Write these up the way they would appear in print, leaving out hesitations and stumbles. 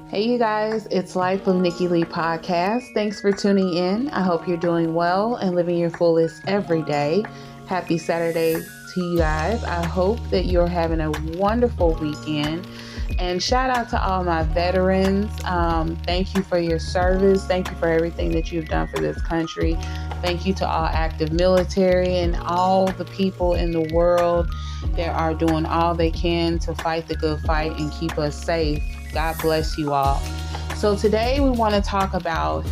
Hey you guys, it's Life with Nikki Lee podcast. Thanks for tuning in. I hope you're doing well and living your fullest every day. Happy Saturday to you guys. I hope that you're having a wonderful weekend. And shout out to all my veterans. Thank you for your service. Thank you for everything that you've done for this country. Thank you to all active military and all the people in the world that are doing all they can to fight the good fight and keep us safe. God bless you all. So today we want to talk about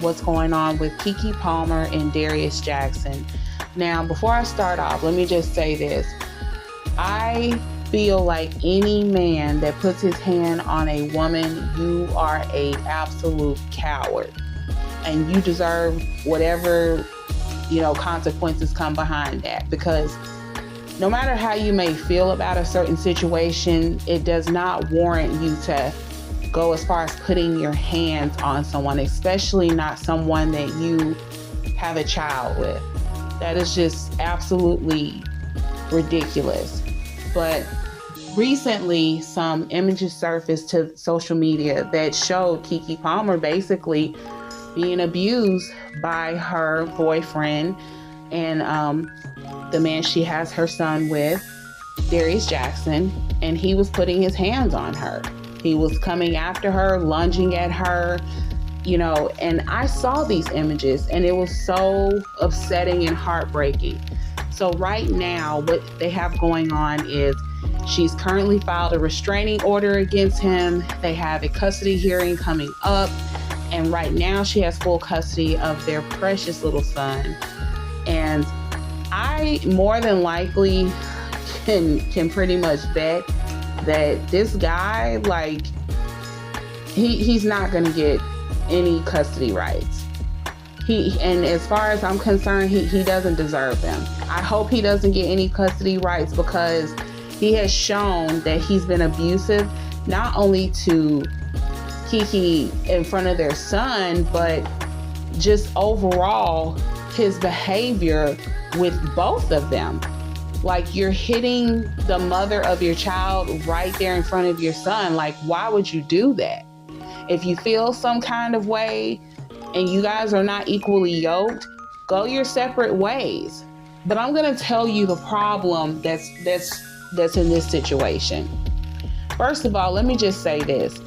what's going on with Keke Palmer and Darius Jackson. Now, before I start off, let me just say this. I feel like any man that puts his hand on a woman, you are an absolute coward. And you deserve whatever, consequences come behind that. Because no matter how you may feel about a certain situation, it does not warrant you to go as far as putting your hands on someone, especially not someone that you have a child with. That is just absolutely ridiculous. But recently, some images surfaced to social media that showed Keke Palmer basically being abused by her boyfriend and the man she has her son with, Darius Jackson, and he was putting his hands on her. He was coming after her, lunging at her, and I saw these images and it was so upsetting and heartbreaking. So right now, what they have going on is she's currently filed a restraining order against him. They have a custody hearing coming up. And right now she has full custody of their precious little son. And I more than likely can pretty much bet that this guy, he's not going to get any custody rights. And as far as I'm concerned, he doesn't deserve them. I hope he doesn't get any custody rights because he has shown that he's been abusive, not only to Keke in front of their son, but just overall his behavior with both of them. Like, you're hitting the mother of your child right there in front of your son. Like, why would you do that? If you feel some kind of way and you guys are not equally yoked, go your separate ways. But I'm going to tell you the problem that's in this situation. First of all, let me just say this.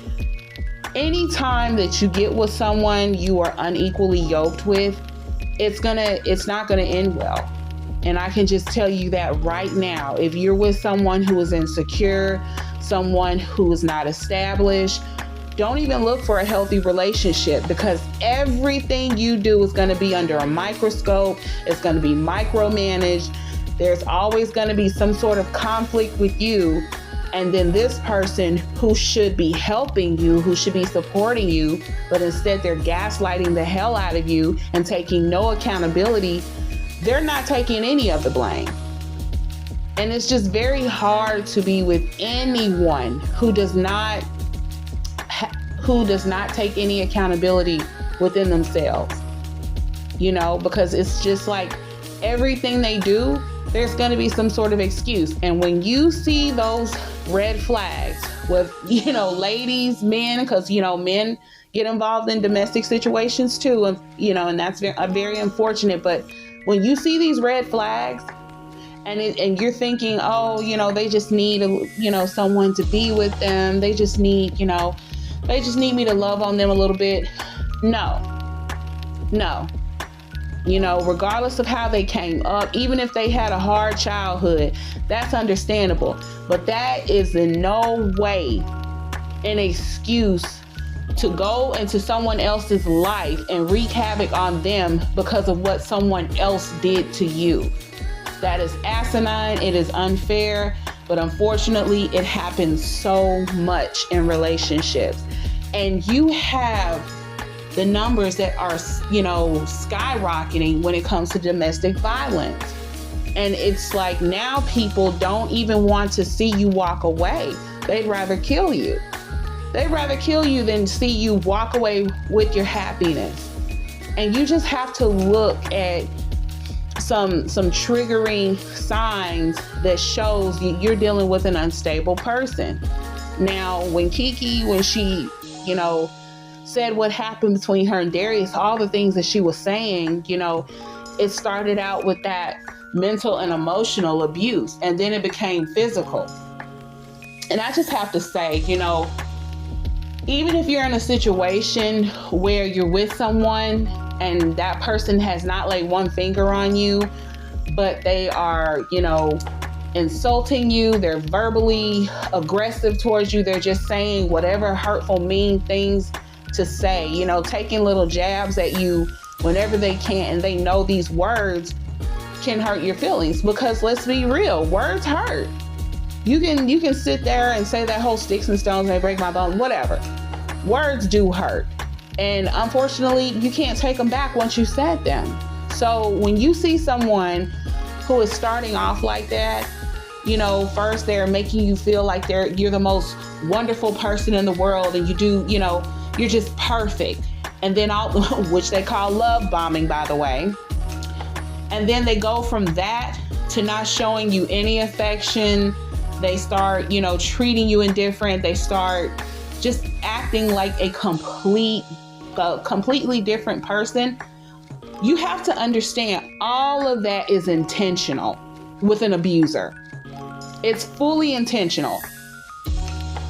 Anytime that you get with someone you are unequally yoked with, it's not gonna end well. And I can just tell you that right now. If you're with someone who is insecure, someone who is not established, don't even look for a healthy relationship, because everything you do is going to be under a microscope. It's going to be micromanaged. There's always going to be some sort of conflict with you. And then this person who should be helping you, who should be supporting you, but instead they're gaslighting the hell out of you and taking no accountability. They're not taking any of the blame. And it's just very hard to be with anyone who does not take any accountability within themselves. Because it's just like everything they do, there's going to be some sort of excuse. And when you see those red flags with, ladies, men, because, men get involved in domestic situations too. And that's very unfortunate. But when you see these red flags and you're thinking, they just need, someone to be with them. They just need me to love on them a little bit. No. Regardless of how they came up, even if they had a hard childhood, that's understandable. But that is in no way an excuse to go into someone else's life and wreak havoc on them because of what someone else did to you. That is asinine. It is unfair. But unfortunately, it happens so much in relationships. And you have the numbers that are, skyrocketing when it comes to domestic violence. And it's like now people don't even want to see you walk away. They'd rather kill you. They'd rather kill you than see you walk away with your happiness. And you just have to look at some triggering signs that shows you're dealing with an unstable person. Now, when she, said what happened between her and Darius, all the things that she was saying, it started out with that mental and emotional abuse, and then it became physical. And I just have to say, even if you're in a situation where you're with someone and that person has not laid one finger on you, but they are, insulting you, they're verbally aggressive towards you, they're just saying whatever hurtful, mean things to say, taking little jabs at you whenever they can, and they know these words can hurt your feelings, because let's be real, words hurt. You can sit there and say that whole sticks and stones may break my bones, whatever. Words do hurt. And unfortunately, you can't take them back once you said them. So when you see someone who is starting off like that, first they're making you feel like you're the most wonderful person in the world, and you're just perfect. And then which they call love bombing, by the way. And then they go from that to not showing you any affection. They start, treating you indifferent. They start just acting like a completely different person. You have to understand all of that is intentional with an abuser. It's fully intentional.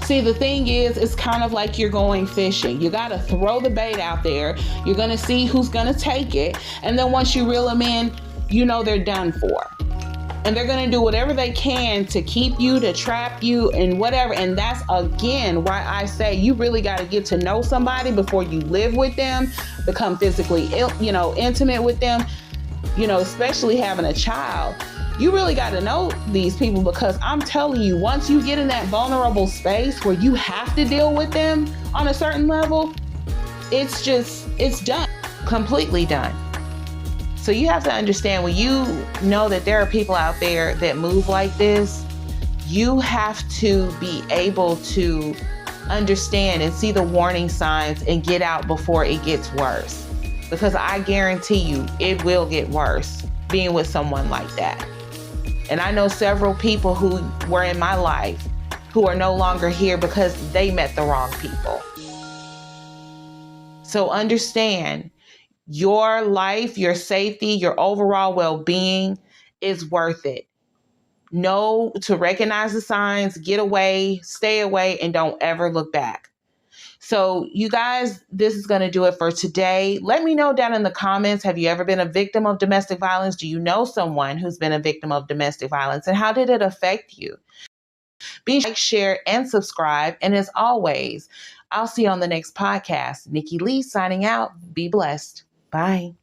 See, the thing is, it's kind of like you're going fishing. You got to throw the bait out there. You're going to see who's going to take it. And then once you reel them in, they're done for. And they're going to do whatever they can to keep you, to trap you, and whatever. And that's, again, why I say you really got to get to know somebody before you live with them, become physically, intimate with them, especially having a child. You really got to know these people, because I'm telling you, once you get in that vulnerable space where you have to deal with them on a certain level, it's done, completely done. So you have to understand, when you know that there are people out there that move like this, you have to be able to understand and see the warning signs and get out before it gets worse. Because I guarantee you, it will get worse being with someone like that. And I know several people who were in my life who are no longer here because they met the wrong people. So understand, your life, your safety, your overall well-being is worth it. Know to recognize the signs, get away, stay away, and don't ever look back. So you guys, this is going to do it for today. Let me know down in the comments, have you ever been a victim of domestic violence? Do you know someone who's been a victim of domestic violence? And how did it affect you? Be sure to like, share, and subscribe. And as always, I'll see you on the next podcast. Nikki Lee signing out. Be blessed. Bye.